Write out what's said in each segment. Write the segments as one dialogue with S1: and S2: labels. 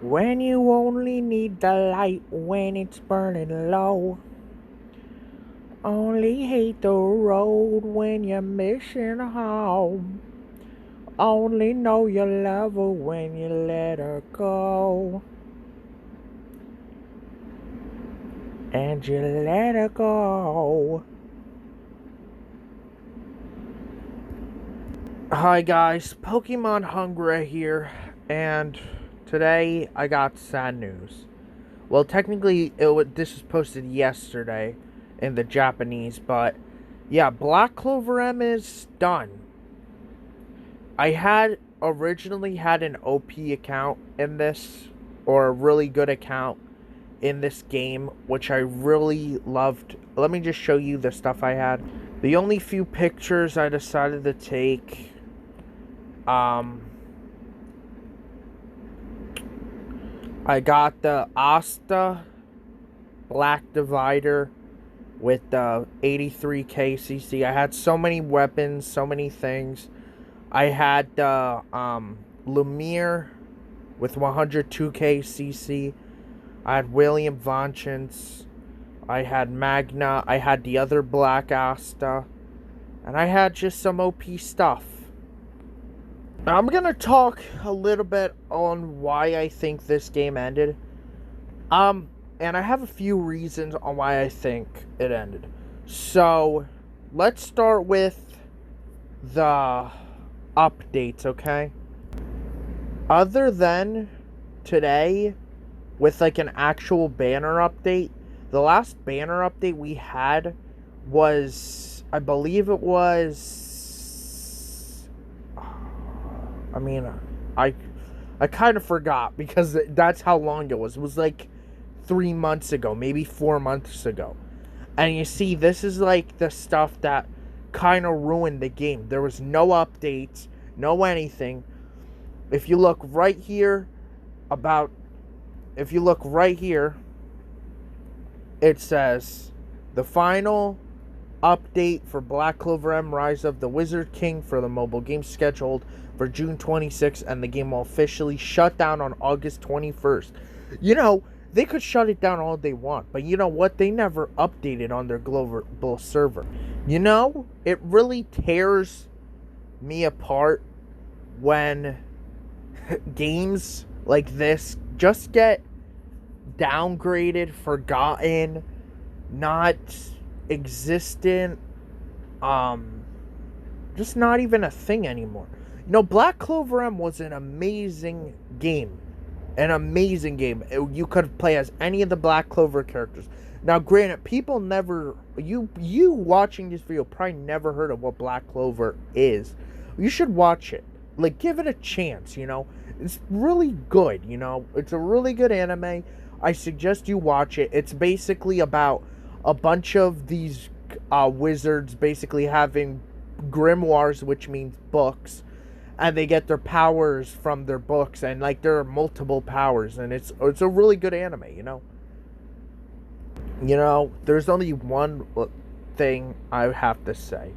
S1: When you only need the light when it's burning low. Only hate the road when you're missing home. Only know you love her when you let her go. And you let her go. Hi guys, Pokemon Hungry here, and today I got sad news. Well, technically, this was posted yesterday in the Japanese, but yeah, Black Clover M is done. I had originally had an OP account in this, or a really good account in this game, which I really loved. Let me just show you the stuff I had. The only few pictures I decided to take, I got the Asta Black Divider with the 83k CC. I had so many weapons, so many things. I had the Lumiere with 102k CC. I had William Vonchens. I had Magna. I had the other Black Asta. And I had just some OP stuff. Now, I'm going to talk a little bit on why I think this game ended. And I have a few reasons on why I think it ended. So, let's start with the updates, okay? Other than today, with like an actual banner update, the last banner update we had was, I believe it was, I kind of forgot because that's how long it was. It was like 3 months ago, maybe 4 months ago. And you see, this is like the stuff that kind of ruined the game. There was no updates, no anything. If you look right here, it says the final update for Black Clover M Rise of the Wizard King for the mobile game scheduled for June 26th, and the game will officially shut down on August 21st. You know, they could shut it down all they want, but you know what? They never updated on their global server. You know, it really tears me apart when games like this just get downgraded, forgotten, not existent, just not even a thing anymore. You know, Black Clover M was an amazing game. An amazing game. You could play as any of the Black Clover characters. Now, granted, people never... You watching this video probably never heard of what Black Clover is. You should watch it. Like, give it a chance, you know. It's really good, you know. It's a really good anime. I suggest you watch it. It's basically about a bunch of these wizards basically having grimoires, which means books, and they get their powers from their books, and like there are multiple powers, and it's a really good anime, you know. You know, there's only one thing I have to say.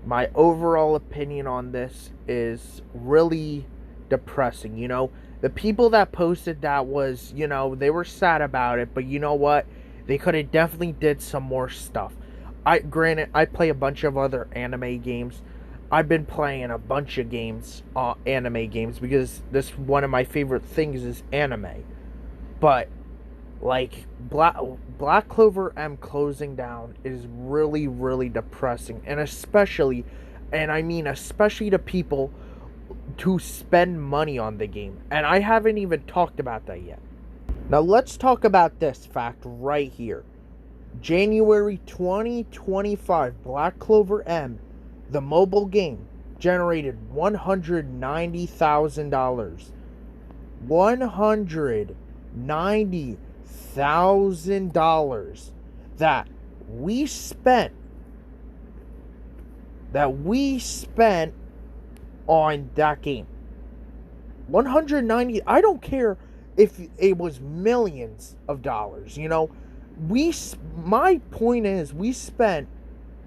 S1: My overall opinion on this is really depressing, you know. The people that posted that was, you know, they were sad about it, but you know what? They could have definitely did some more stuff. Granted, I play a bunch of other anime games. I've been playing a bunch of games, anime games, because this one of my favorite things is anime. But like Black Clover M closing down is really, really depressing, and especially to people to spend money on the game. And I haven't even talked about that yet. Now let's talk about this fact right here. January 2025, Black Clover M, the mobile game, generated $190,000. $190,000 that we spent on that game. 190. I don't care if it was millions of dollars, you know. My point is, we spent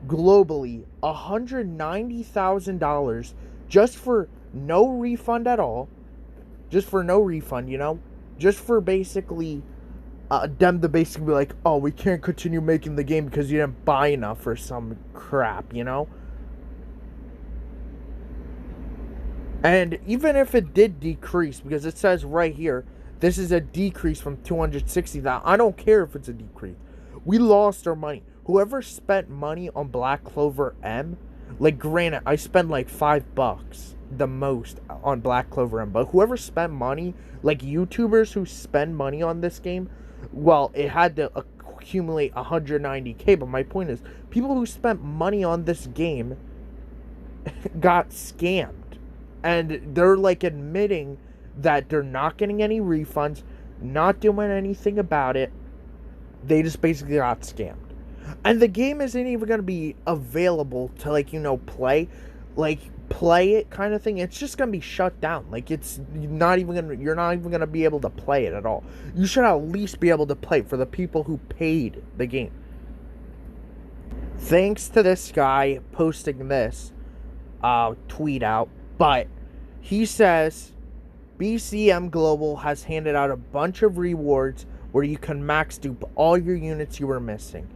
S1: globally $190,000 just for no refund at all. Just for no refund, you know. just for basically them to basically be like, oh, we can't continue making the game because you didn't buy enough or some crap, you know? And even if it did decrease, because it says right here, this is a decrease from 260,000. I don't care if it's a decrease. We lost our money. Whoever spent money on Black Clover M, like granted, I spent like $5 the most on Black Clover M, but whoever spent money, like YouTubers who spend money on this game, well, it had to accumulate 190K, but my point is, people who spent money on this game got scammed. And they're like admitting that they're not getting any refunds, not doing anything about it. They just basically got scammed. And the game isn't even going to be available to, like, you know, play it kind of thing. It's just going to be shut down. Like, it's not even going to, you're not even going to be able to play it at all. You should at least be able to play for the people who paid the game. Thanks to this guy posting this tweet out, but he says BCM Global has handed out a bunch of rewards where you can max dupe all your units you were missing.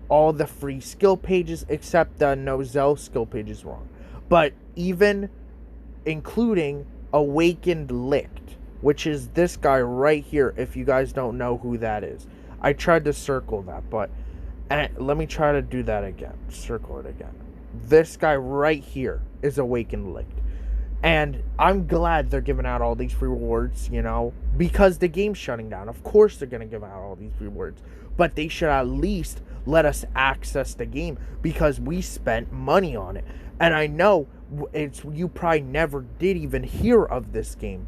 S1: All the free skill pages except the Nozel skill page is wrong. But even including Awakened Licked, which is this guy right here, if you guys don't know who that is. I tried to circle that, but let me try to do that again. Circle it again. This guy right here is Awakened Licked. And I'm glad they're giving out all these rewards, you know, because the game's shutting down. Of course they're going to give out all these rewards. But they should at least let us access the game because we spent money on it. And I know you probably never did even hear of this game.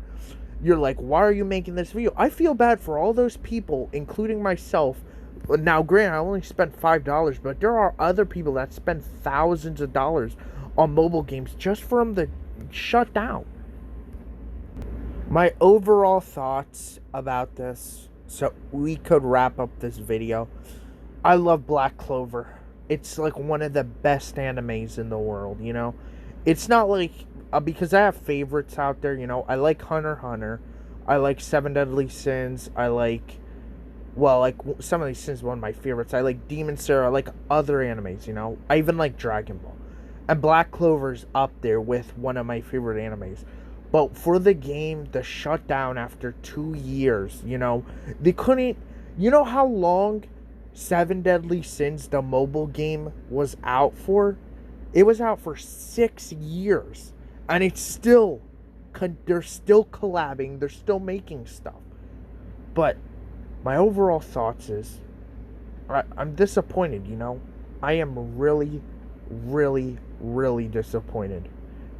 S1: You're like, why are you making this video? I feel bad for all those people, including myself. Now, granted, I only spent $5, but there are other people that spend thousands of dollars on mobile games just for them to shut down. My overall thoughts about this, so we could wrap up this video. I love Black Clover. It's like one of the best animes in the world, you know. It's not like, because I have favorites out there, you know. I like Hunter x Hunter. I like Seven Deadly Sins. I like, well, like Some of these Sins is one of my favorites. I like Demon Slayer. I like other animes, you know. I even like Dragon Ball. And Black Clover's up there with one of my favorite animes. But for the game, the shutdown after 2 years, you know, they couldn't, you know how long Seven Deadly Sins, the mobile game, was out for? It was out for 6 years. And it's still, they're still collabing, they're still making stuff. But my overall thoughts is, I'm disappointed, you know. I am really disappointed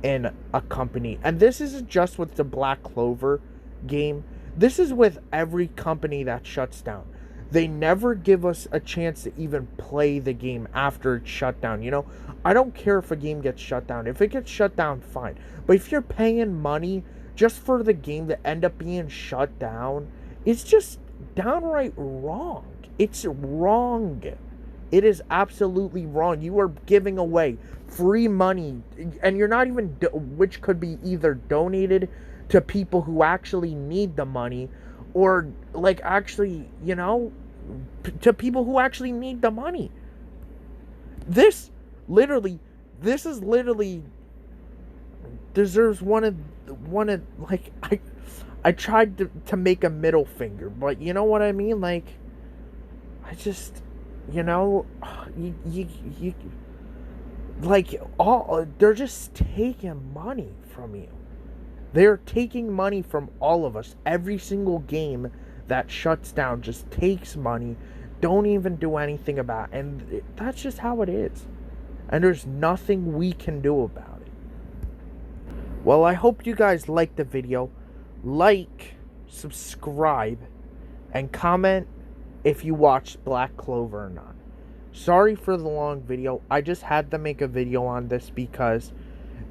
S1: in a company. And this isn't just with the Black Clover game. This is with every company that shuts down. They never give us a chance to even play the game after it's shut down. You know, I don't care if a game gets shut down. If it gets shut down, fine. But if you're paying money just for the game to end up being shut down, it's just downright wrong. It's wrong. It is absolutely wrong. You are giving away free money, and you're not even, which could be either donated to people who actually need the money, or like actually, you know, to people who actually need the money. This is literally deserves one of like, I tried to make a middle finger, but you know what I mean? Like, I just, you know, you like, they're just taking money from you. They're taking money from all of us. Every single game that shuts down just takes money, don't even do anything about it. And that's just how it is. And there's nothing we can do about it. Well, I hope you guys liked the video. Like, subscribe, and comment if you watched Black Clover or not. Sorry for the long video. I just had to make a video on this because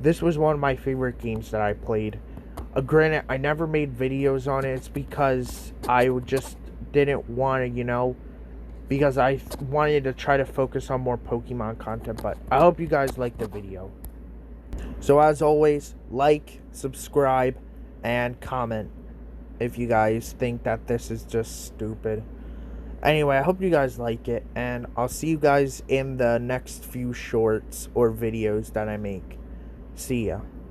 S1: this was one of my favorite games that I played. Granted, I never made videos on it. It's because I just didn't want to, you know, because I wanted to try to focus on more Pokemon content. But I hope you guys liked the video. So as always, like, subscribe, and comment. if you guys think that this is just stupid. Anyway, I hope you guys like it, and I'll see you guys in the next few shorts or videos that I make. See ya.